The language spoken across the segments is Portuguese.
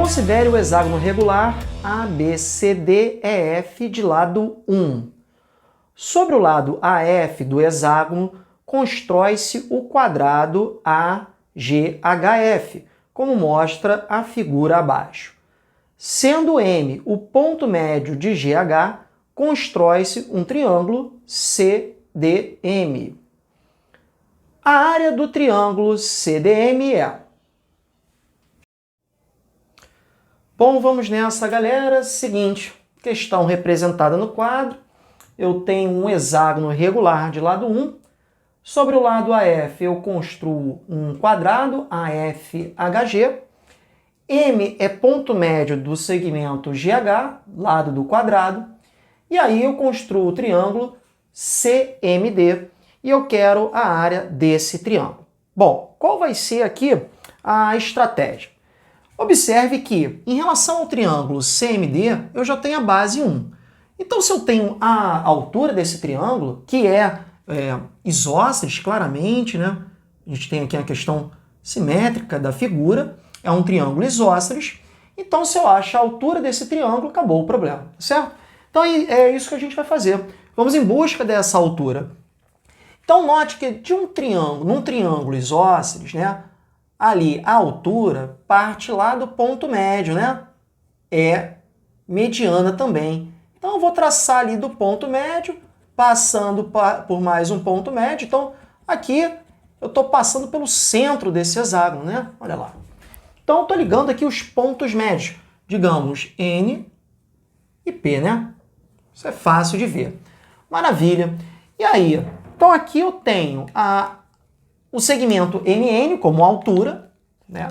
Considere o hexágono regular ABCDEF de lado 1. Sobre o lado AF do hexágono, constrói-se o quadrado AGHF, como mostra a figura abaixo. Sendo M o ponto médio de GH, constrói-se um triângulo CDM. A área do triângulo CDM é... Bom, vamos nessa, galera. Seguinte, questão representada no quadro. Eu tenho um hexágono regular de lado 1. Sobre o lado AF, eu construo um quadrado AFHG. M é ponto médio do segmento GH, lado do quadrado. E aí eu construo o triângulo CMD e eu quero a área desse triângulo. Bom, qual vai ser aqui a estratégia? Observe que, em relação ao triângulo CMD, eu já tenho a base 1. Então, se eu tenho a altura desse triângulo, que é isósceles, claramente, né? A gente tem aqui a questão simétrica da figura, é um triângulo isósceles. Então, se eu acho a altura desse triângulo, acabou o problema, certo? Então, é isso que a gente vai fazer. Vamos em busca dessa altura. Então, note que de um triângulo, num triângulo isósceles, né? Ali, a altura parte lá do ponto médio, né? É mediana também. Então, eu vou traçar ali do ponto médio, passando por mais um ponto médio. Então, aqui eu estou passando pelo centro desse hexágono, né? Olha lá. Então, eu estou ligando aqui os pontos médios. Digamos, N e P, né? Isso é fácil de ver. Maravilha. E aí? Então, aqui eu tenho o segmento MN como altura, né?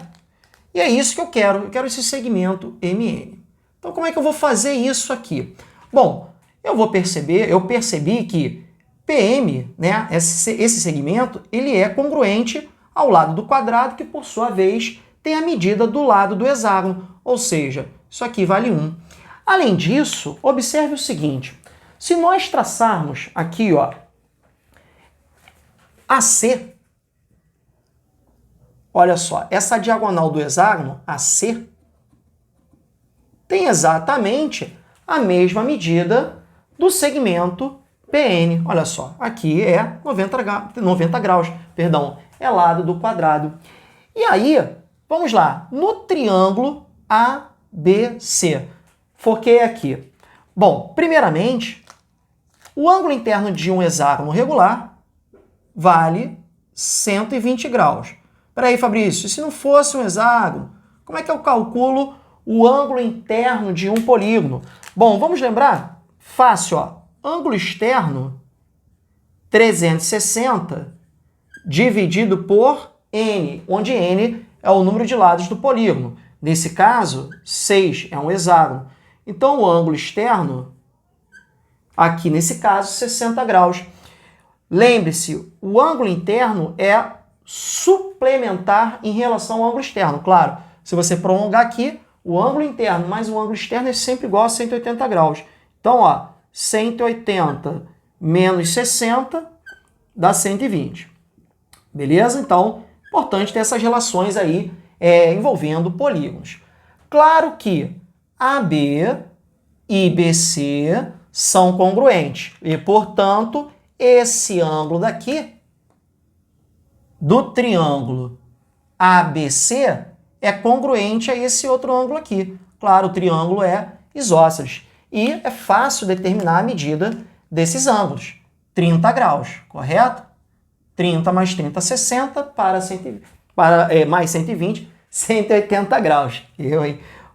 E é isso que eu quero. Eu quero esse segmento MN. Então, como é que eu vou fazer isso aqui? Bom, eu percebi que PM, né, esse segmento, ele é congruente ao lado do quadrado, que por sua vez tem a medida do lado do hexágono, ou seja, isso aqui vale 1. Além disso, observe o seguinte, se nós traçarmos aqui, ó, AC, olha só, essa diagonal do hexágono, AC, tem exatamente a mesma medida do segmento PN. Olha só, aqui é 90 graus, perdão, é lado do quadrado. E aí, vamos lá, no triângulo ABC, foquei aqui. Bom, primeiramente, o ângulo interno de um hexágono regular vale 120 graus. Espera aí, Fabrício, se não fosse um hexágono, como é que eu calculo o ângulo interno de um polígono? Bom, vamos lembrar? Fácil, ó. Ângulo externo, 360, dividido por N, onde N é o número de lados do polígono. Nesse caso, 6 é um hexágono. Então, o ângulo externo, aqui nesse caso, 60 graus. Lembre-se, o ângulo interno é suplementar em relação ao ângulo externo. Claro, se você prolongar aqui, o ângulo interno mais o ângulo externo é sempre igual a 180 graus. Então, ó, 180 menos 60 dá 120. Beleza? Então, importante ter essas relações aí envolvendo polígonos. Claro que AB e BC são congruentes. E, portanto, esse ângulo daqui do triângulo ABC é congruente a esse outro ângulo aqui. Claro, o triângulo é isósceles. E é fácil determinar a medida desses ângulos. 30 graus, correto? 30 mais 30, 60, mais 120, 180 graus.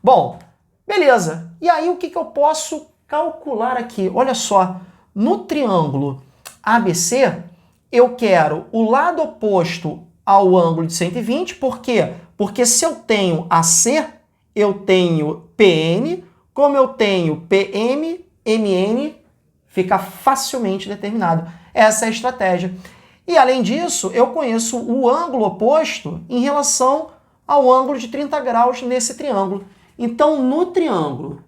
Bom, beleza. E aí, o que eu posso calcular aqui? Olha só, no triângulo ABC, eu quero o lado oposto ao ângulo de 120, por quê? Porque se eu tenho AC, eu tenho PN, como eu tenho PM, MN, fica facilmente determinado. Essa é a estratégia. E além disso, eu conheço o ângulo oposto em relação ao ângulo de 30 graus nesse triângulo. Então, no triângulo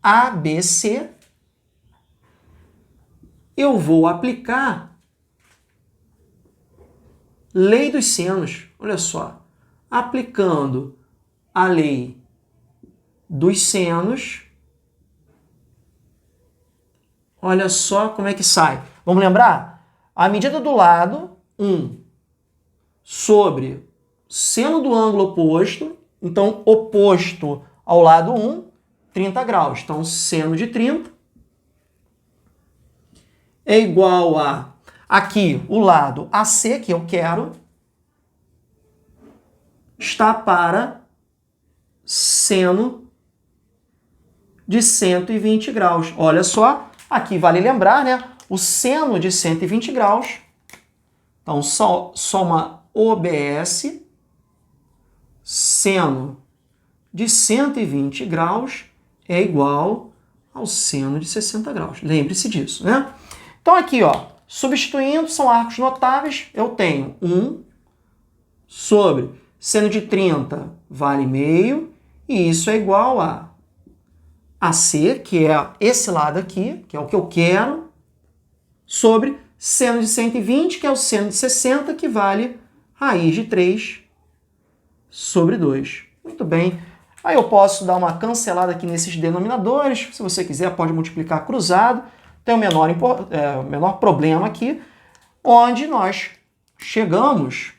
ABC, eu vou aplicar lei dos senos. Olha só. aplicando a lei dos senos, olha só como é que sai. Vamos lembrar? A medida do lado 1 sobre seno do ângulo oposto, então oposto ao lado 1, 30 graus. Então, seno de 30 é igual a, aqui, o lado AC, que eu quero, está para seno de 120 graus. Olha só, aqui vale lembrar, né? O seno de 120 graus, então soma OBS, seno de 120 graus é igual ao seno de 60 graus. Lembre-se disso, né? Então aqui, ó, substituindo, são arcos notáveis, eu tenho 1 sobre seno de 30 vale meio, e isso é igual a AC, que é esse lado aqui, que é o que eu quero, sobre seno de 120, que é o seno de 60, que vale raiz de 3 sobre 2. Muito bem. Aí eu posso dar uma cancelada aqui nesses denominadores. Se você quiser, pode multiplicar cruzado. Tem o menor problema aqui, onde nós chegamos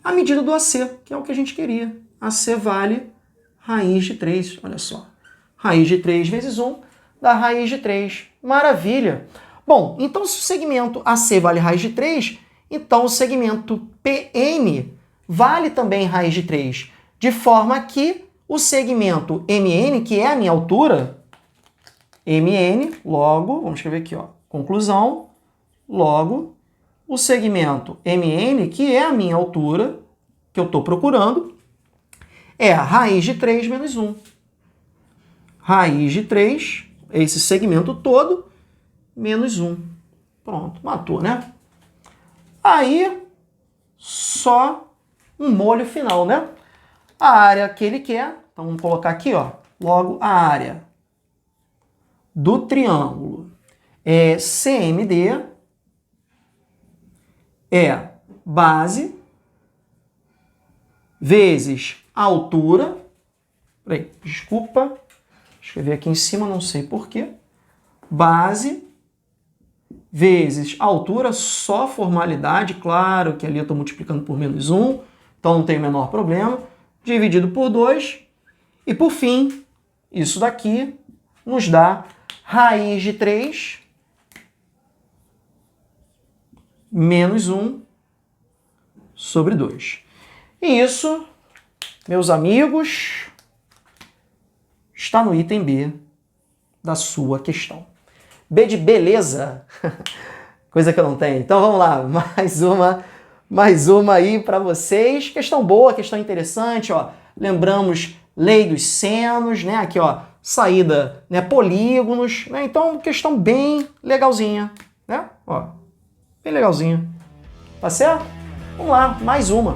à medida do AC, que é o que a gente queria. AC vale raiz de 3, olha só. Raiz de 3 vezes 1 dá raiz de 3. Maravilha! Bom, então se o segmento AC vale raiz de 3, então o segmento PN vale também raiz de 3. De forma que o segmento MN, que é a minha altura, MN, logo, vamos escrever aqui, ó, conclusão, logo, o segmento MN, que é a minha altura, que eu estou procurando, é a raiz de 3 menos 1. Raiz de 3, esse segmento todo, menos 1. Pronto, matou, né? Aí, só um molho final, né? A área que ele quer, então vamos colocar aqui, ó, logo a área do triângulo é CMD, é base vezes a altura, peraí, desculpa, escrevi aqui em cima, não sei porquê, base vezes a altura, só formalidade, claro que ali eu estou multiplicando por menos 1, então não tem o menor problema, dividido por 2, e por fim, isso daqui nos dá raiz de 3 menos 1 sobre 2. E isso, meus amigos, está no item B da sua questão. B de beleza, coisa que eu não tenho. Então vamos lá, mais uma aí para vocês. Questão boa, questão interessante, ó. Lembramos lei dos senos, né? Aqui, ó, saída, né, polígonos, né? Então, questão bem legalzinha, né? Ó, bem legalzinha. Tá certo? Vamos lá, mais uma.